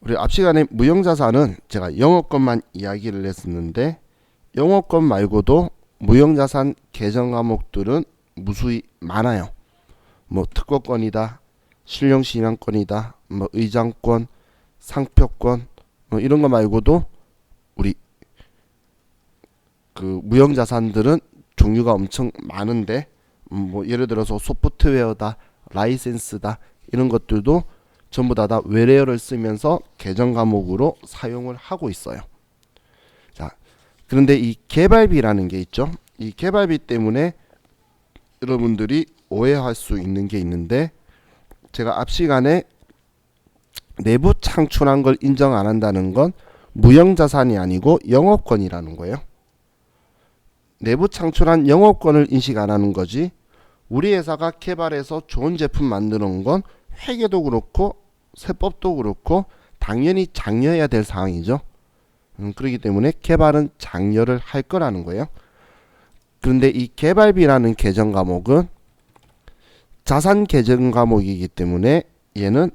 우리 앞 시간에 무형자산은 제가 영업권만 이야기를 했었는데 영업권 말고도 무형자산 계정 과목들은 무수히 많아요. 뭐 특허권이다, 신용신앙권이다, 뭐 의장권, 상표권, 뭐 이런 거 말고도 우리 그 무형자산들은 종류가 엄청 많은데 뭐 예를 들어서 소프트웨어다, 라이센스다 이런 것들도 전부 다 외래어를 쓰면서 계정 과목으로 사용을 하고 있어요. 자, 그런데 이 개발비라는 게 있죠. 이 개발비 때문에 여러분들이 오해할 수 있는 게 있는데 제가 앞 시간에 내부 창출한 걸 인정 안 한다는 건 무형자산이 아니고 영업권이라는 거예요. 내부 창출한 영업권을 인식 안 하는 거지 우리 회사가 개발해서 좋은 제품 만드는 건 회계도 그렇고 세법도 그렇고 당연히 장려해야 될 상황이죠. 그렇기 때문에 개발은 장려를 할 거라는 거예요. 그런데 이 개발비라는 계정 과목은 자산 계정 과목이기 때문에 얘는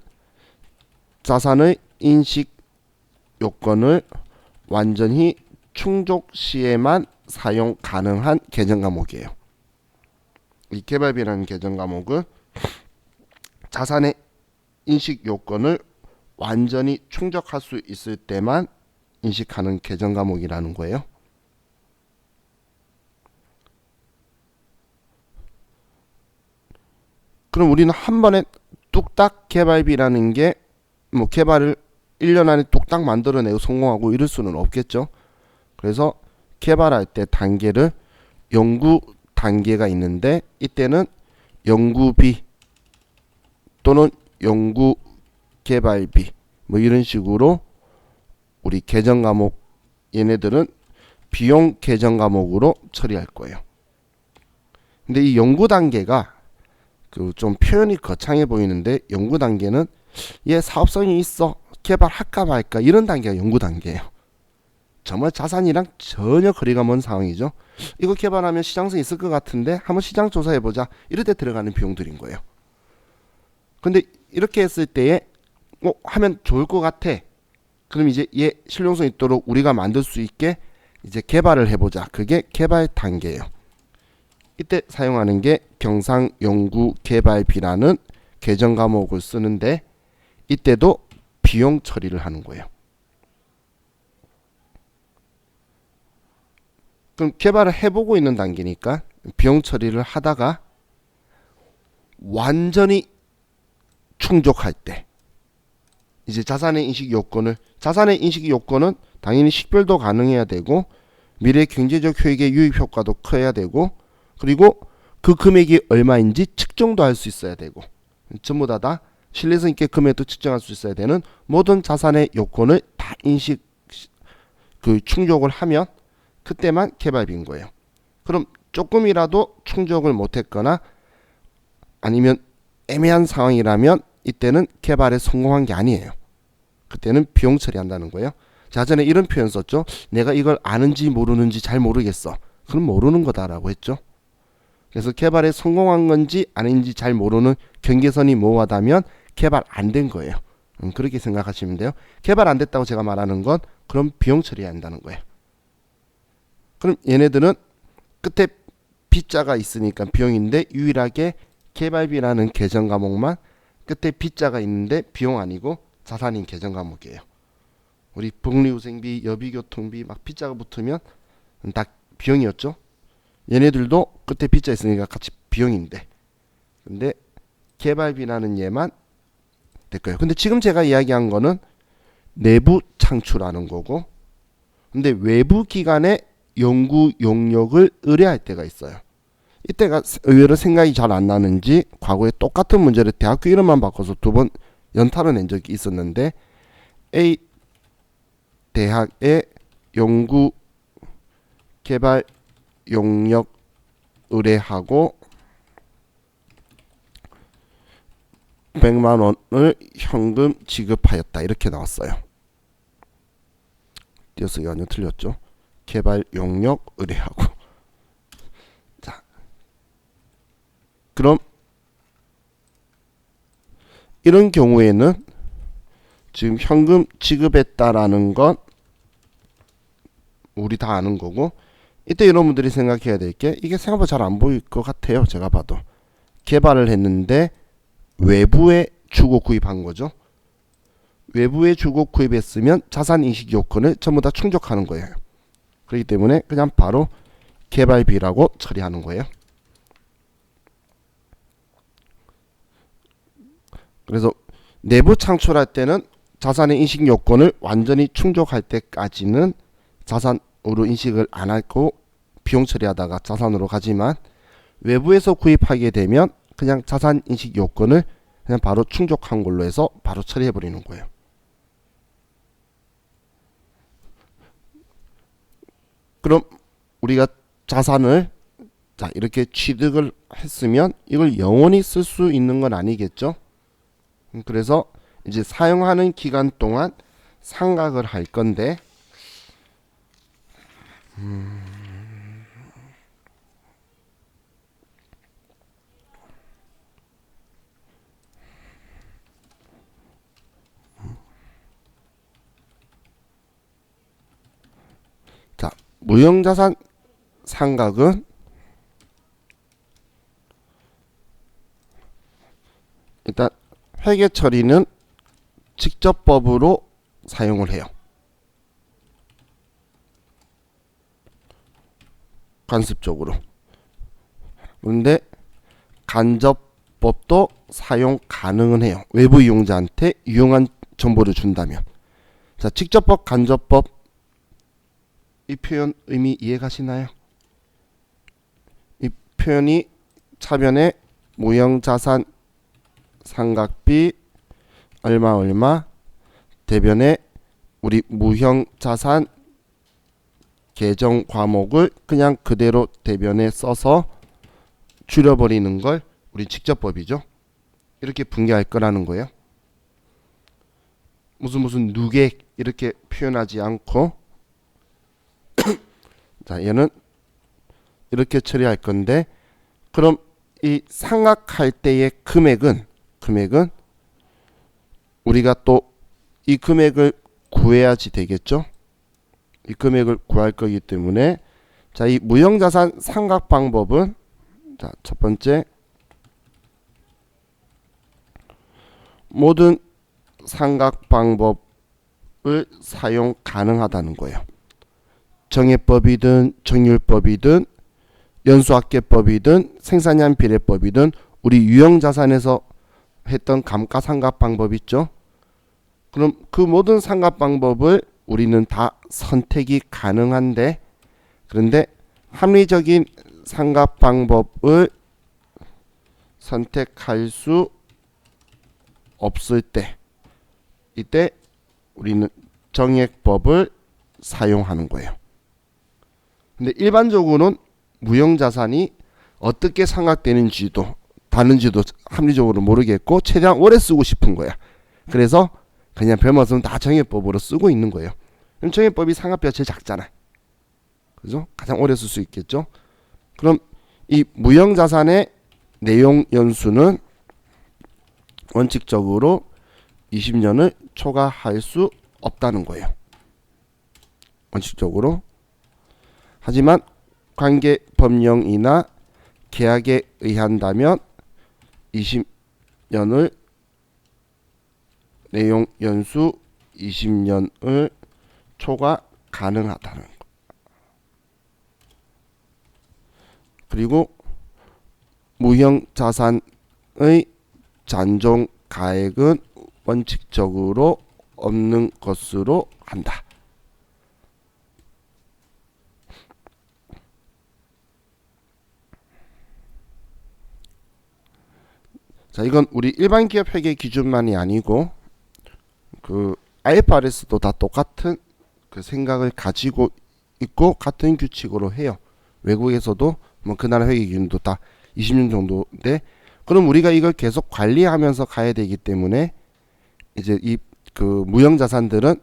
자산의 인식 요건을 완전히 충족 시에만 사용 가능한 계정 과목이에요. 이 개발비라는 계정 과목은 자산의 인식 요건을 완전히 충족할 수 있을 때만 인식하는 계정 과목이라는 거예요. 그럼 우리는 한 번에 뚝딱 개발비라는 게 뭐 개발을 1년 안에 뚝딱 만들어내고 성공하고 이럴 수는 없겠죠. 그래서 개발할 때 단계를 연구 단계가 있는데 이때는 연구비 또는 연구 개발비 뭐 이런 식으로 우리 계정 과목 얘네들은 비용 계정 과목으로 처리할 거예요. 근데 이 연구 단계가 그 좀 표현이 거창해 보이는데 연구 단계는 얘 사업성이 있어 개발할까 말까 이런 단계가 연구 단계예요. 정말 자산이랑 전혀 거리가 먼 상황이죠. 이거 개발하면 시장성이 있을 것 같은데 한번 시장 조사해보자 이럴 때 들어가는 비용들인 거예요. 근데 이렇게 했을 때에 하면 좋을 것 같아. 그럼 이제 얘 실용성 있도록 우리가 만들 수 있게 이제 개발을 해보자. 그게 개발 단계예요. 이때 사용하는 게 경상연구개발비라는 계정 과목을 쓰는데 이때도 비용 처리를 하는 거예요. 그럼 개발을 해보고 있는 단계니까 비용 처리를 하다가 완전히 충족할 때 이제 자산의 인식 요건은 당연히 식별도 가능해야 되고 미래 경제적 효익의 유입 효과도 커야 되고 그리고 그 금액이 얼마인지 측정도 할 수 있어야 되고 전부 다 신뢰성 있게 금액도 측정할 수 있어야 되는 모든 자산의 요건을 다 인식 충족을 하면 그때만 개발비인 거예요. 그럼 조금이라도 충족을 못했거나 아니면 애매한 상황이라면 이때는 개발에 성공한 게 아니에요. 그때는 비용 처리한다는 거예요. 자, 전에 이런 표현 썼죠. 내가 이걸 아는지 모르는지 잘 모르겠어. 그럼 모르는 거다라고 했죠. 그래서 개발에 성공한 건지 아닌지 잘 모르는 경계선이 모호하다면 개발 안 된 거예요. 그렇게 생각하시면 돼요. 개발 안 됐다고 제가 말하는 건 그럼 비용 처리해야 한다는 거예요. 그럼 얘네들은 끝에 B자가 있으니까 비용인데 유일하게 개발비라는 계정 과목만 끝에 B자가 있는데 비용 아니고 자산인 계정 과목이에요. 우리 복리후생비, 여비교통비 막 B자가 붙으면 다 비용이었죠. 얘네들도 끝에 B자 있으니까 같이 비용인데 근데 개발비라는 얘만 될 거예요. 근데 지금 제가 이야기한 거는 내부 창출하는 거고 근데 외부 기관에 연구 용역을 의뢰할 때가 있어요. 이때가 의외로 생각이 잘 안 나는지 과거에 똑같은 문제를 대학교 이름만 바꿔서 2번 연타를 낸 적이 있었는데 A 대학의 연구 개발 용역 의뢰하고 100만 원을 현금 지급하였다. 이렇게 나왔어요. 띄어쓰기가 완전 틀렸죠. 개발 용역 의뢰하고. 자, 그럼 이런 경우에는 지금 현금 지급했다라는 건 우리 다 아는 거고, 이때 여러분들이 생각해야 될 게 이게 생각보다 잘 안 보일 것 같아요. 제가 봐도 개발을 했는데 외부에 주고 구입한 거죠. 외부에 주고 구입했으면 자산 인식 요건을 전부 다 충족하는 거예요. 그렇기 때문에 그냥 바로 개발비라고 처리하는 거예요. 그래서 내부 창출할 때는 자산의 인식 요건을 완전히 충족할 때까지는 자산으로 인식을 안 하고 비용 처리하다가 자산으로 가지만, 외부에서 구입하게 되면 그냥 자산 인식 요건을 그냥 바로 충족한 걸로 해서 바로 처리해 버리는 거예요. 그럼 우리가 자산을 이렇게 취득을 했으면 이걸 영원히 쓸 수 있는 건 아니겠죠. 그래서 이제 사용하는 기간 동안 상각을 할 건데, 자, 무형자산 상각은 일단 회계 처리는 직접법으로 사용을 해요. 관습적으로. 그런데 간접법도 사용 가능은 해요. 외부 이용자한테 유용한 정보를 준다면. 자, 직접법, 간접법, 이 표현 의미 이해가시나요? 이 표현이 차변에 무형자산 상각비 얼마 대변에 우리 무형자산 계정 과목을 그냥 그대로 대변에 써서 줄여버리는 걸 우리 직접법이죠. 이렇게 분개할 거라는 거예요. 무슨 누계 이렇게 표현하지 않고 자, 얘는 이렇게 처리할 건데, 그럼 이 상각할 때의 금액은 우리가 또 이 금액을 구해야지 되겠죠. 이 금액을 구할 거기 때문에, 자, 이 무형자산 상각 방법은, 자, 첫 번째, 모든 상각 방법을 사용 가능하다는 거예요. 정해법이든 정률법이든 연수학계법이든 생산량 비례법이든 우리 유형자산에서 했던 감가상각 방법 있죠. 그럼 그 모든 상각 방법을 우리는 다 선택이 가능한데, 그런데 합리적인 상각 방법을 선택할 수 없을 때, 이때 우리는 정액법을 사용하는 거예요. 근데 일반적으로는 무형자산이 어떻게 상각되는지도 다른지도 합리적으로 모르겠고 최대한 오래 쓰고 싶은 거야. 그래서 그냥 별말 없으면 다 정액법으로 쓰고 있는 거예요. 그럼 정액법이 상각비가 제일 작잖아. 그죠? 가장 오래 쓸 수 있겠죠. 그럼 이 무형자산의 내용 연수는 원칙적으로 20년을 초과할 수 없다는 거예요. 원칙적으로. 하지만 관계 법령이나 계약에 의한다면 20년을 내용 연수 20년을 초과 가능하다는 거. 그리고 무형자산의 잔존 가액은 원칙적으로 없는 것으로 한다. 자, 이건 우리 일반 기업 회계 기준만이 아니고 그 IFRS도 다 똑같은 그 생각을 가지고 있고 같은 규칙으로 해요. 외국에서도 뭐 그 나라 회계 기준도 다 20년 정도인데, 그럼 우리가 이걸 계속 관리하면서 가야 되기 때문에 이제 이 그 무형자산들은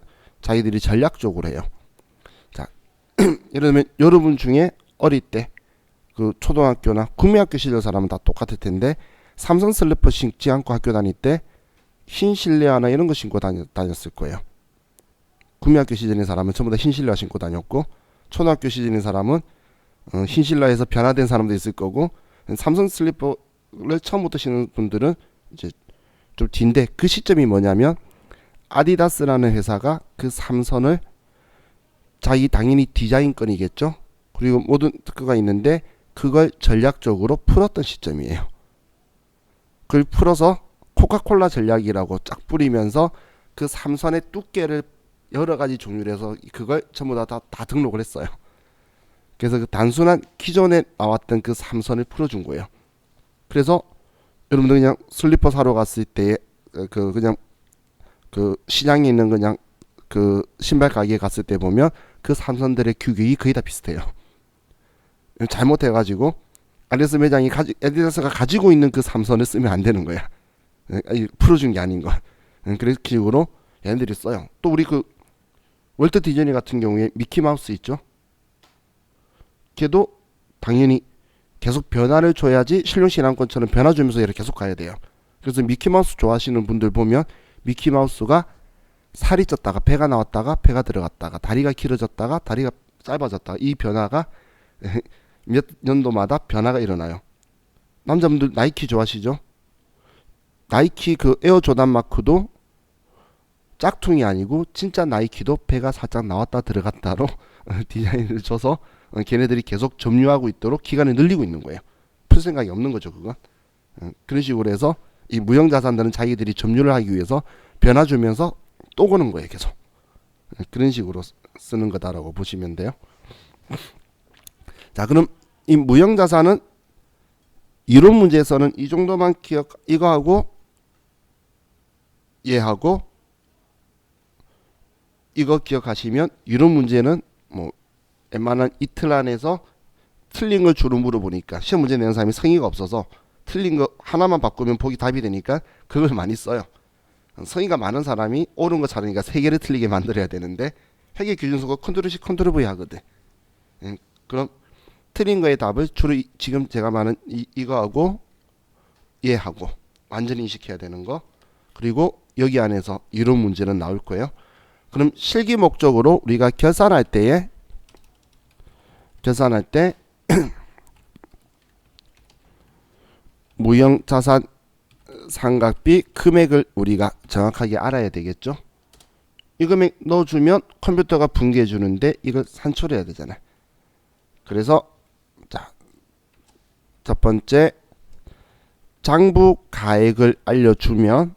자기들이 전략적으로 해요. 자, 예를 들면 여러분 중에 어릴 때 그 초등학교나 국민학교 시절 사람은 다 똑같을 텐데 삼성 슬리퍼 신지 않고 학교 다닐 때 흰 실내화나 이런 거 신고 다녔을 거예요. 구미학교 시절인 사람은 전부 다 흰 실내화 신고 다녔고, 초등학교 시절인 사람은 흰 실내화에서 변화된 사람도 있을 거고, 삼성 슬리퍼를 처음부터 신는 분들은 이제 좀 뒤인데, 그 시점이 뭐냐면 아디다스라는 회사가 그 삼선을 자기 당연히 디자인권이겠죠. 그리고 모든 특허가 있는데 그걸 전략적으로 풀었던 시점이에요. 그걸 풀어서 코카콜라 전략이라고 쫙 뿌리면서 그 삼선의 두께를 여러 가지 종류로 해서 그걸 전부 다 등록을 했어요. 그래서 그 단순한 기존에 나왔던 그 삼선을 풀어준 거예요. 그래서 여러분들 그냥 슬리퍼 사러 갔을 때 그냥 그 시장에 있는 그냥 그 신발 가게에 갔을 때 보면 그 삼선들의 규격이 거의 다 비슷해요. 잘못해가지고 아디다스 매장이 아디다스가 가지고 있는 그 삼선을 쓰면 안 되는 거야. 풀어준 게 아닌 거. 그래서 식으로 얘네들이 써요. 또 우리 그 월트 디즈니 같은 경우에 미키 마우스 있죠. 걔도 당연히 계속 변화를 줘야지 신용 신앙권처럼 변화 주면서 얘를 계속 가야 돼요. 그래서 미키 마우스 좋아하시는 분들 보면 미키 마우스가 살이 쪘다가 배가 나왔다가 배가 들어갔다가 다리가 길어졌다가 다리가 짧아졌다가 이 변화가 몇 년도마다 변화가 일어나요. 남자분들 나이키 좋아하시죠? 나이키 그 에어 조단 마크도 짝퉁이 아니고 진짜 나이키도 배가 살짝 나왔다 들어갔다로 디자인을 줘서 걔네들이 계속 점유하고 있도록 기간을 늘리고 있는 거예요. 풀 생각이 없는 거죠, 그건. 그런 식으로 해서 이 무형자산들은 자기들이 점유를 하기 위해서 변화 주면서 또 거는 거예요, 계속. 그런 식으로 쓰는 거다라고 보시면 돼요. 자, 그럼 이 무형자산은 이론 문제에서는 이 정도만 이거하고 얘하고 이거 기억하시면, 이론 문제는 뭐 웬만한 이틀 안에서 틀린 걸 주로 물어보니까 시험 문제 내는 사람이 성의가 없어서 틀린 거 하나만 바꾸면 보기 답이 되니까 그걸 많이 써요. 성의가 많은 사람이 옳은 거 찾으니까 세 개를 틀리게 만들어야 되는데 회계 기준수가 컨트롤 C 컨트롤 V 하거든. 그럼 틀린 거의 답을 주로 지금 제가 말한 이거하고 얘하고 완전히 인식해야 되는 거, 그리고 여기 안에서 이론 문제는 나올 거예요. 그럼 실기 목적으로 우리가 결산할 때 무형자산 상각비 금액을 우리가 정확하게 알아야 되겠죠. 이 금액 넣어주면 컴퓨터가 분개해 주는데 이걸 산출해야 되잖아요. 그래서 자, 첫 번째 장부 가액을 알려주면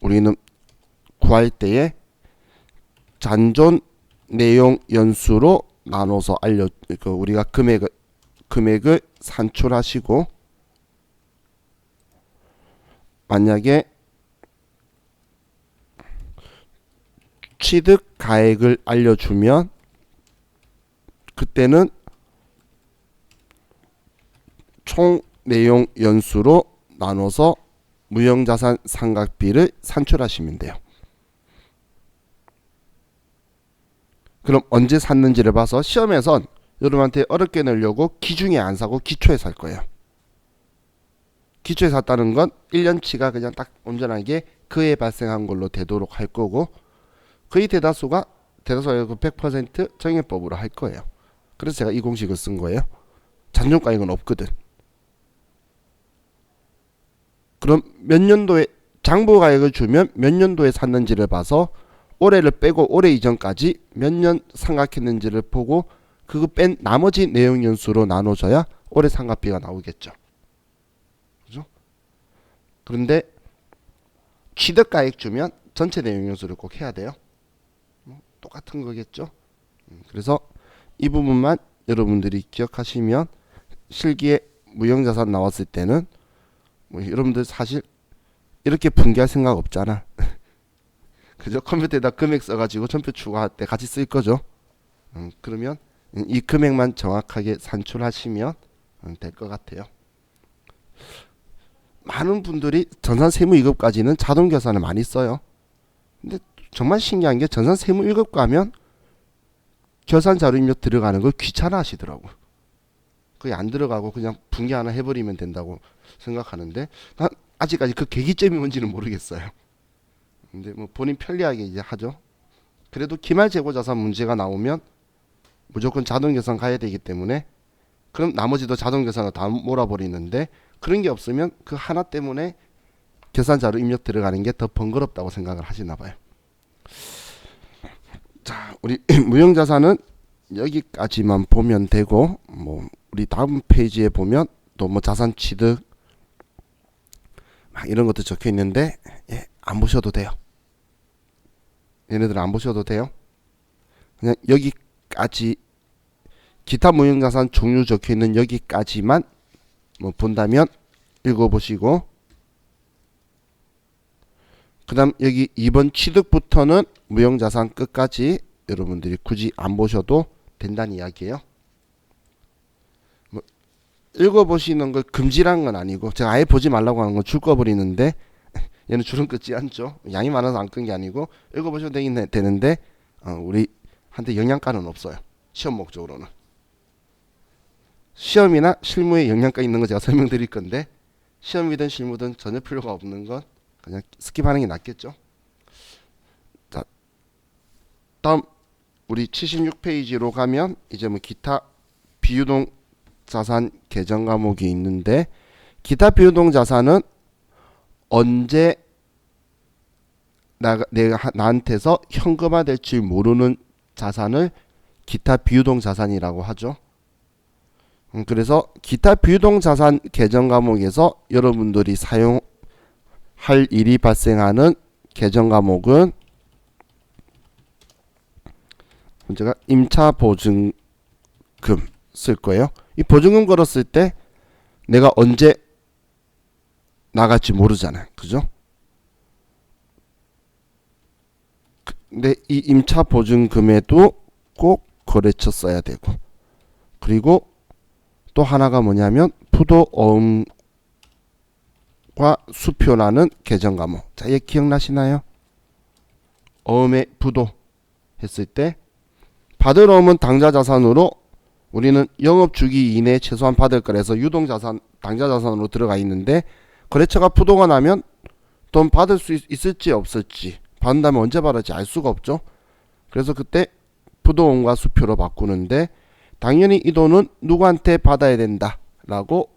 우리는 구할 때에 잔존 내용 연수로 나눠서 우리가 금액을 산출하시고, 만약에 취득 가액을 알려주면 그때는 총 내용 연수로 나눠서 무형자산 상각비를 산출하시면 돼요. 그럼 언제 샀는지를 봐서 시험에선 여러분한테 어렵게 내려고 기중에 안 사고 기초에 살 거예요. 기초에 샀다는 건 1년치가 그냥 딱 온전하게 그해 발생한 걸로 되도록 할 거고, 거의 대다수가 100% 정해법으로 할 거예요. 그래서 제가 이 공식을 쓴 거예요. 잔존가액은 없거든. 그럼 몇 년도에 장부가액을 주면 몇 년도에 샀는지를 봐서 올해를 빼고 올해 이전까지 몇 년 상각했는지를 보고 그거 뺀 나머지 내용 연수로 나눠줘야 올해 상각비가 나오겠죠. 그죠? 그런데 취득가액 주면 전체 내용 연수를 꼭 해야 돼요. 똑같은 거겠죠. 그래서 이 부분만 여러분들이 기억하시면 실기에 무형자산 나왔을 때는 여러분들 사실 이렇게 분개할 생각 없잖아. 그죠? 컴퓨터에다 금액 써가지고 전표 추가할 때 같이 쓸 거죠. 그러면 이 금액만 정확하게 산출하시면 될 것 같아요. 많은 분들이 전산 세무 2급까지는 자동 계산을 많이 써요. 근데 정말 신기한 게 전산 세무 1급 가면 결산 자료 입력 들어가는 걸 귀찮아 하시더라고. 거의 안 들어가고 그냥 분개 하나 해버리면 된다고 생각하는데, 난 아직까지 그 계기점이 뭔지는 모르겠어요. 근데 뭐 본인 편리하게 이제 하죠. 그래도 기말 재고 자산 문제가 나오면 무조건 자동 계산 가야 되기 때문에 그럼 나머지도 자동 계산으로 다 몰아버리는데 그런 게 없으면 그 하나 때문에 계산자로 입력 들어가는 게 더 번거롭다고 생각을 하시나 봐요. 자, 우리 무형자산은 여기까지만 보면 되고 뭐 우리 다음 페이지에 보면 또 뭐 자산 취득 막 이런 것도 적혀 있는데 예, 안 보셔도 돼요. 얘네들은 안 보셔도 돼요. 그냥 여기까지 기타 무형자산 종류 적혀 있는 여기까지만 뭐 본다면 읽어보시고 그 다음 여기 2번 취득부터는 무형자산 끝까지 여러분들이 굳이 안 보셔도 된다는 이야기예요. 뭐 읽어보시는 걸 금지라는 건 아니고 제가 아예 보지 말라고 하는 건 줄 꺼버리는데 얘는 줄은 긋지 않죠. 양이 많아서 안 끈 게 아니고 읽어보셔도 되는데 우리한테 영양가는 없어요. 시험 목적으로는. 시험이나 실무에 영양가 있는 거 제가 설명드릴 건데 시험이든 실무든 전혀 필요가 없는 건 그냥 스킵하는 게 낫겠죠. 자, 다음 우리 76페이지로 가면 이제 뭐 기타 비유동 자산 계정 과목이 있는데 기타 비유동 자산은 언제 내가 나한테서 현금화 될 줄 모르는 자산을 기타 비유동 자산이라고 하죠. 그래서 기타 비유동 자산 계정 과목에서 여러분들이 사용할 일이 발생하는 계정 과목은 제가 임차 보증금 쓸 거예요. 이 보증금 걸었을 때 내가 언제 나갈지 모르잖아요. 그죠? 근데 이 임차 보증금에도 꼭 거래처 써야 되고 그리고 또 하나가 뭐냐면 부도어음과 수표라는 계정 과목. 자, 얘 기억나시나요? 어음의 부도 했을 때 받을 어음은 당좌 자산으로 우리는 영업 주기 이내에 최소한 받을 거라서 유동 자산, 당좌 자산으로 들어가 있는데 거래처가 부도가 나면 돈 받을 수 있을지 없을지 받는다면 언제 받을지 알 수가 없죠. 그래서 그때 부도음과 수표로 바꾸는데 당연히 이 돈은 누구한테 받아야 된다 라고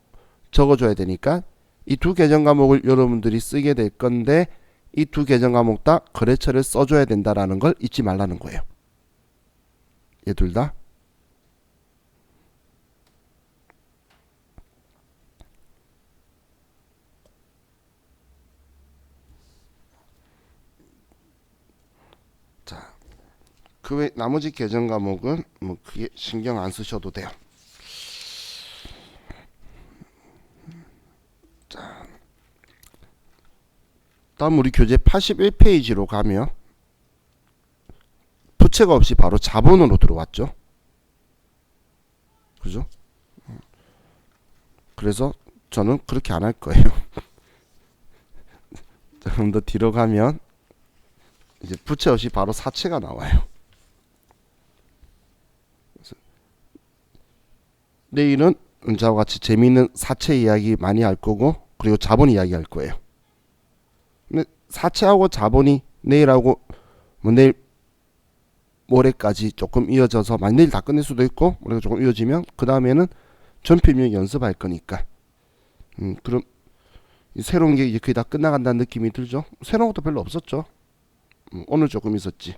적어줘야 되니까 이 두 계정 과목을 여러분들이 쓰게 될 건데 이 두 계정 과목 다 거래처를 써줘야 된다라는 걸 잊지 말라는 거예요. 얘 둘 다. 자, 그 외 나머지 계정 과목은 뭐 크게 신경 안 쓰셔도 돼요. 자, 다음 우리 교재 81페이지로 가면 부채가 없이 바로 자본으로 들어왔죠. 그죠? 그래서 저는 그렇게 안 할 거예요. 좀 더 뒤로 가면 이제 부채 없이 바로 사채가 나와요. 내일은 은자와 같이 재미있는 사채 이야기 많이 할 거고 그리고 자본 이야기 할 거예요. 근데 사채하고 자본이 내일하고 뭐 내일 모레까지 조금 이어져서 내일 다 끝낼 수도 있고 우리가 조금 이어지면 그 다음에는 전필명 연습할 거니까 그럼 새로운 게 이제 거의 다 끝나간다는 느낌이 들죠. 새로운 것도 별로 없었죠. 오늘 조금 있었지.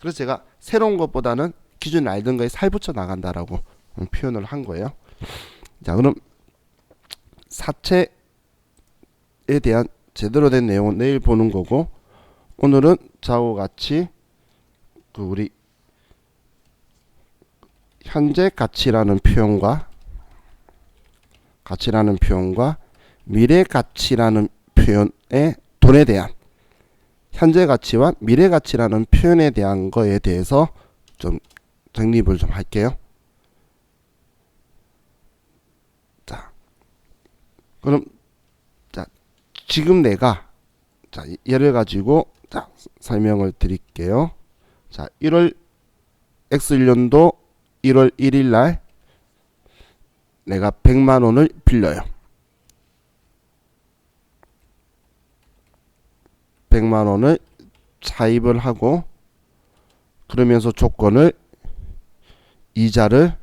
그래서 제가 새로운 것보다는 기존에 알던 거에 살 붙여 나간다라고 표현을 한 거예요. 자, 그럼 사채에 대한 제대로 된 내용은 내일 보는 거고 오늘은 자와 같이 그 우리 현재 가치라는 표현과 미래 가치라는 표현의 돈에 대한 현재 가치와 미래 가치라는 표현에 대한 거에 대해서 좀 정립을 좀 할게요. 자, 그럼 자, 지금 내가 자, 예를 가지고 자, 설명을 드릴게요. 자, 1월 X1년도 1월 1일 날 내가 100만 원을 빌려요. 100만 원을 차입을 하고 그러면서 조건을 이자를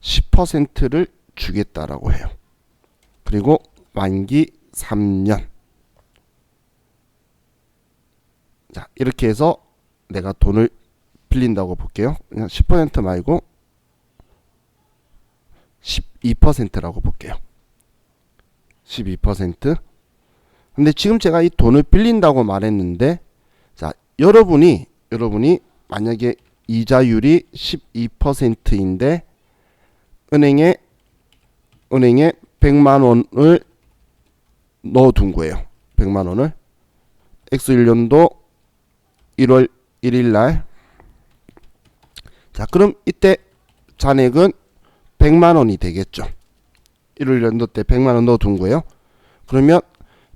10%를 주겠다라고 해요. 그리고 만기 3년. 자, 이렇게 해서 내가 돈을 빌린다고 볼게요. 그냥 10% 말고 12%라고 볼게요. 12%. 근데 지금 제가 이 돈을 빌린다고 말했는데, 자, 여러분이 만약에 이자율이 12%인데 은행에 100만 원을 넣어둔 거예요. 100만 원을 X1년도 1월 1일 날. 자, 그럼 이때 잔액은 100만 원이 되겠죠. 1년도 때 100만 원 넣어둔 거예요. 그러면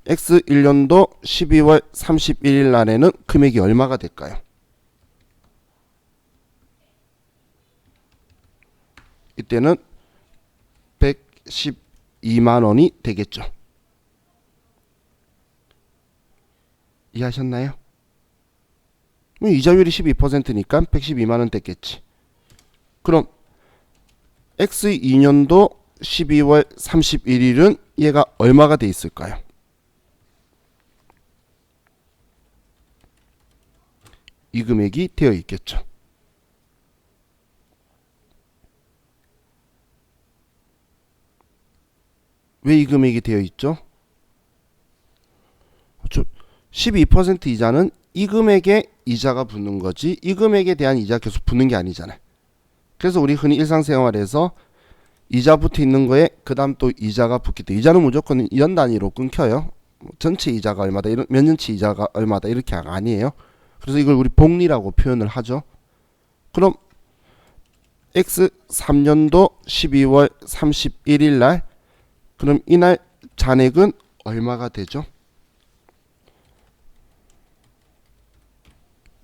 X1년도 12월 31일 날에는 금액이 얼마가 될까요? 이때는 112만 원이 되겠죠. 이해하셨나요? 이자율이 12%니까 112만 원 됐겠지. 그럼 X2년도 12월 31일은 얘가 얼마가 돼 있을까요? 이 금액이 되어 있겠죠. 왜 이 금액이 되어 있죠? 12% 이자는 이 금액에 이자가 붙는 거지 이 금액에 대한 이자 계속 붙는 게 아니잖아요. 그래서 우리 흔히 일상생활에서 이자 붙어 있는 거에 그 다음 또 이자가 붙기 때문에 이자는 무조건 연 단위로 끊겨요. 전체 이자가 얼마다, 몇 년치 이자가 얼마다 이렇게 아니에요. 그래서 이걸 우리 복리라고 표현을 하죠. 그럼 X3년도 12월 31일 날 그럼 이날 잔액은 얼마가 되죠?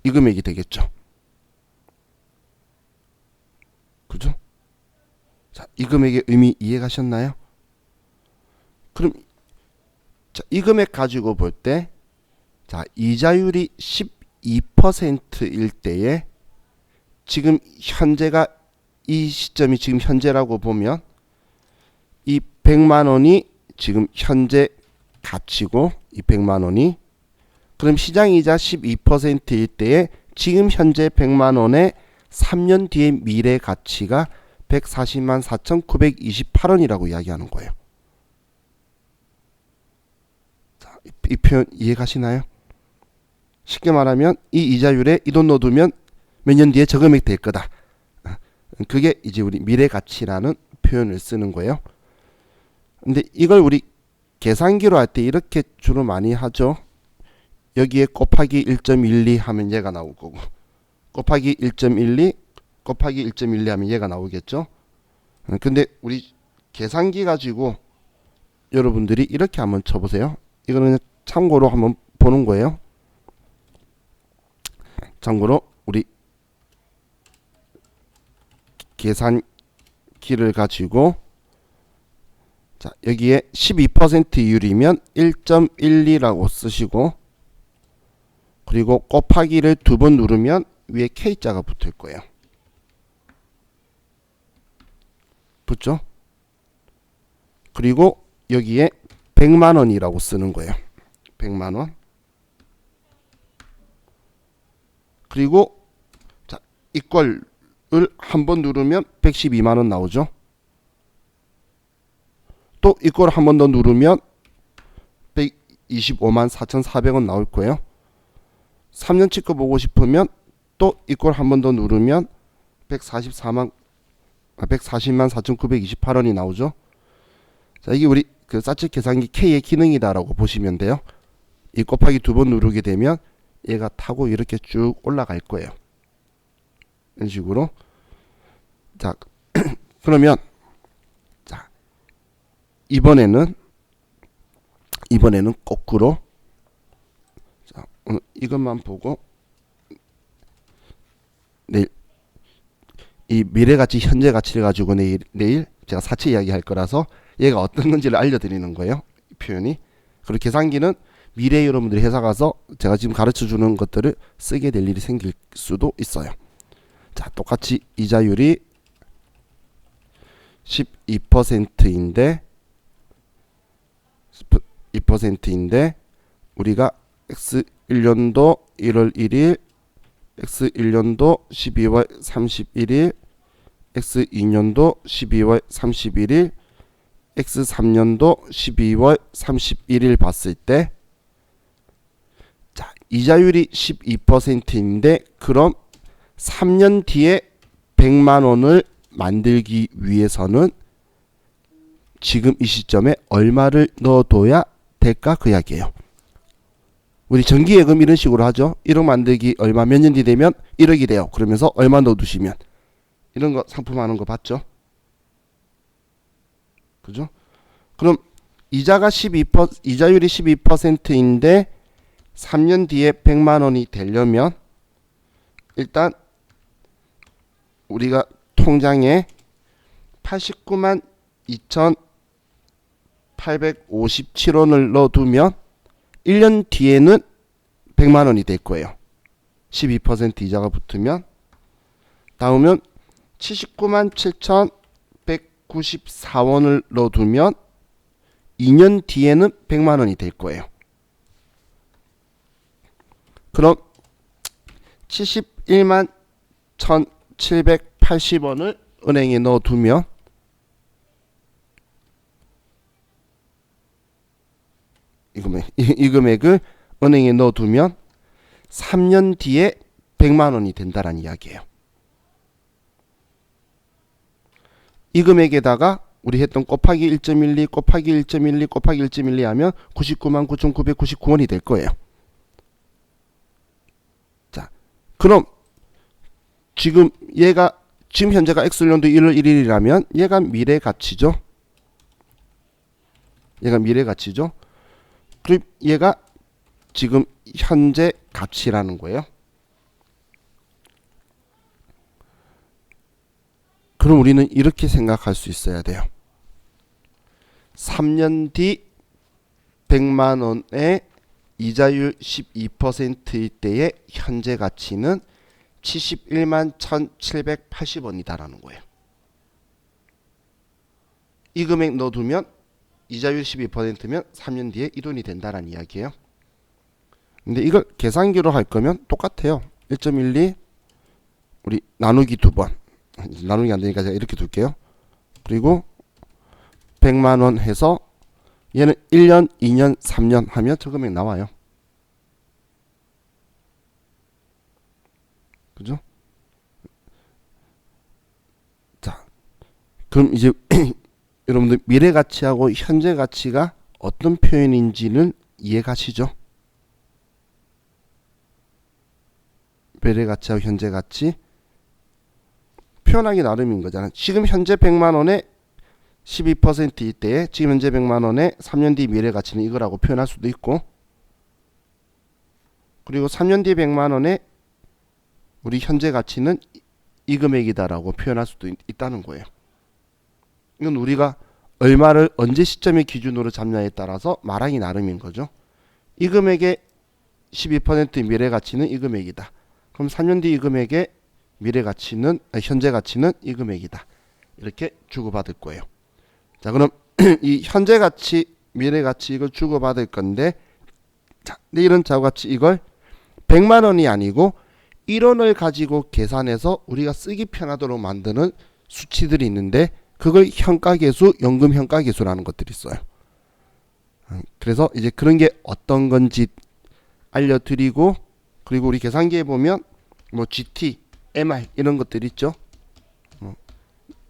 이 금액이 되겠죠. 그죠? 자, 이 금액의 의미 이해가셨나요? 그럼 자, 이 금액 가지고 볼 때 자, 이자율이 12%일 때에 지금 현재가 이 시점이 지금 현재라고 보면 이 100만 원이 지금 현재 가치고 이 100만 원이 그럼 시장이자 12%일 때에 지금 현재 100만 원의 3년 뒤의 미래 가치가 140만 4,928원이라고 이야기하는 거예요. 자, 이 표현 이해가시나요? 쉽게 말하면 이 이자율에 이 돈 넣어두면 몇 년 뒤에 저 금액 될 거다. 그게 이제 우리 미래 가치라는 표현을 쓰는 거예요. 근데 이걸 우리 계산기로 할 때 이렇게 주로 많이 하죠. 여기에 곱하기 1.12 하면 얘가 나올 거고 곱하기 1.12 곱하기 1.12 하면 얘가 나오겠죠. 근데 우리 계산기 가지고 여러분들이 이렇게 한번 쳐보세요. 이거는 그냥 참고로 한번 보는 거예요. 참고로 우리 계산기를 가지고 자, 여기에 12% 이율이면 1.12라고 쓰시고 그리고 곱하기를 2번 누르면 위에 K자가 붙을 거예요. 붙죠? 그리고 여기에 100만 원이라고 쓰는 거예요. 100만 원. 그리고 자, 이꼴을 한번 누르면 112만 원 나오죠. 또 이걸 한 번 더 누르면 125만 4,400원 나올 거예요. 3년치 거 보고 싶으면 또 이걸 한 번 더 누르면 140만 4,928원이 나오죠. 자, 이게 우리 그 사측 계산기 K의 기능이다라고 보시면 돼요. 이 곱하기 2번 누르게 되면 얘가 타고 이렇게 쭉 올라갈 거예요. 이런 식으로. 자, 그러면 자, 이번에는 거꾸로 자, 오늘 이것만 보고 내일 이 미래가치 현재가치를 가지고 내일 제가 사채 이야기 할 거라서 얘가 어떤 건지를 알려드리는 거예요. 이 표현이. 그리고 계산기는 미래에 여러분들이 회사 가서 제가 지금 가르쳐 주는 것들을 쓰게 될 일이 생길 수도 있어요. 자, 똑같이 이자율이 12%인데 우리가 X1년도 1월 1일, X1년도 12월 31일, X2년도 12월 31일, X3년도 12월 31일 봤을 때, 자, 이자율이 12%인데 그럼 3년 뒤에 100만 원을 만들기 위해서는 지금 이 시점에 얼마를 넣어둬야 될까 그 이야기예요. 우리 정기예금 이런 식으로 하죠. 1억 만들기 얼마 몇 년 뒤 되면 1억이 돼요. 그러면서 얼마 넣어두시면 이런 거 상품하는 거 봤죠? 그죠? 그럼 이자가 이자율이 12%인데 3년 뒤에 100만 원이 되려면 일단 우리가 통장에 89만 2,857원을 넣어두면 1년 뒤에는 100만 원이 될 거예요. 12% 이자가 붙으면 다음은 79만 7,194원을 넣어두면 2년 뒤에는 100만 원이 될 거예요. 그럼 71만 1,780원을 은행에 넣어두면 이 금액을 은행에 넣어두면 3년 뒤에 100만 원이 된다는 이야기예요. 이 금액에다가 우리 했던 곱하기 1.12 곱하기 1.12 곱하기 1.12 하면 99만 9,999원이 될 거예요. 자, 그럼 지금 현재가 X년도 1월 1일이라면 얘가 미래 가치죠. 그럼 얘가 지금 현재 가치라는 거예요. 그럼 우리는 이렇게 생각할 수 있어야 돼요. 3년 뒤 100만 원의 이자율 12%일 때의 현재 가치는 71만 1,780원이다라는 거예요. 이 금액 넣어두면 이자율 12%면 3년 뒤에 이 돈이 된다라는 이야기예요. 근데 이걸 계산기로 할 거면 똑같아요. 1.12 우리 나누기 2번. 나누기 안 되니까 제가 이렇게 둘게요. 그리고 100만 원 해서 얘는 1년, 2년, 3년 하면 저 금액 나와요. 그죠? 자, 그럼 이제 여러분들 미래 가치하고 현재 가치가 어떤 표현인지는 이해가시죠? 미래 가치하고 현재 가치 표현하기 나름인 거잖아. 지금 현재 100만 원에 12%일 때에 지금 현재 100만 원에 3년 뒤 미래 가치는 이거라고 표현할 수도 있고, 그리고 3년 뒤 100만 원에 우리 현재 가치는 이 금액이다라고 표현할 수도 있다는 거예요. 이건 우리가 얼마를 언제 시점의 기준으로 잡냐에 따라서 말하기 나름인 거죠. 이 금액의 12% 미래 가치는 이 금액이다. 그럼 3년 뒤 이 금액의 미래 가치는 현재 가치는 이 금액이다. 이렇게 주고받을 거예요. 자, 그럼 이 현재 가치, 미래 가치 이걸 주고받을 건데, 자, 내일은 자고같이 이걸 100만 원이 아니고 1원을 가지고 계산해서 우리가 쓰기 편하도록 만드는 수치들이 있는데 그걸 현가계수, 연금 현가계수라는 것들이 있어요. 그래서 이제 그런 게 어떤 건지 알려드리고, 그리고 우리 계산기에 보면 뭐 GT, MR 이런 것들 있죠.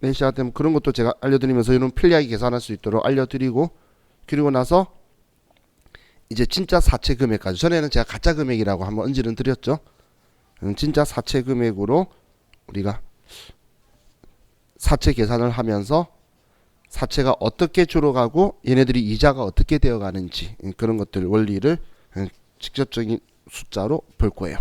내일 시작 되면 그런 것도 제가 알려드리면서 이런 편리하게 계산할 수 있도록 알려드리고, 그리고 나서 이제 진짜 사채 금액까지, 전에는 제가 가짜 금액이라고 한번 언지는 드렸죠. 진짜 사채 금액으로 우리가 사채 계산을 하면서 사채가 어떻게 줄어가고 얘네들이 이자가 어떻게 되어가는지 그런 것들 원리를 직접적인 숫자로 볼 거예요.